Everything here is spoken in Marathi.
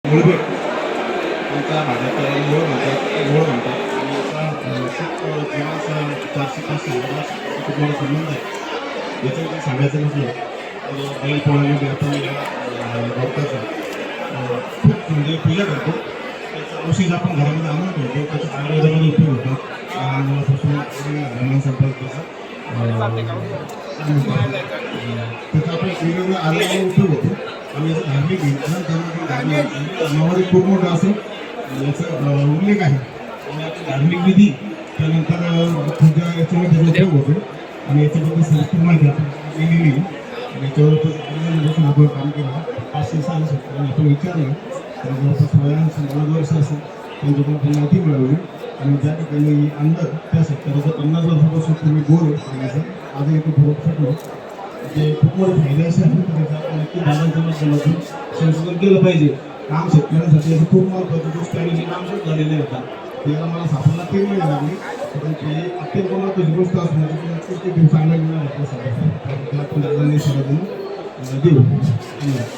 मुळबेट त्यांचा भागात मूळ म्हणतात आणि याचा जीवाचा 400-500 कुटुंबाला संबंध आहे. याच्यामध्ये सांगायचं म्हटलं तर बैलपोळ्यामध्ये आपण या गवताचा खूप म्हणजे पूजा करतो. त्याचा औषध आपण घरामध्ये आणून ठेवतो. त्याचा आयुर्वेदामध्ये उपयोग होतो. मुलापासून संपर्क त्याचा आपण वेगवेगळ्या आरोग्याला उपयोग होतो. आणि याचं धार्मिक त्यामध्ये खूप मोठं असं याचा उल्लेख आहे. आणि आता धार्मिक विधी त्यानंतर पूजा याच्यामध्ये उपयोग होतो. आणि याच्याबद्दल संपूर्ण माहिती आपण दिलेली आणि याच्यावर आपण काम केलं 500 साल आणि आपण विचारलं तर जवळपास 90 वर्ष असेल त्यांच्याकडून आपण माहिती मिळवली. आणि ज्या ठिकाणी अंदर त्या शेतकऱ्याचं 50 वर्षापासून तुम्ही गोल पाण्याचं आज इथे ठरवू शकलो जे खूप मोठे फायदे असे आहेत त्याचा आपण नक्की दादांच्या माध्यमातून संशोधन केलं पाहिजे. काम शेतकऱ्यांसाठी असं खूप महत्त्वाची गोष्ट आणि जे काम सुरू झालेले होता त्याला मला सापडला 3 महिने लागले. परंतु ही अत्यंत महत्त्वाची गोष्ट असून नक्कीच ते चांगलं मिळणार आपल्यासाठी. आपण दादांनी सगळं देऊ. धन्यवाद.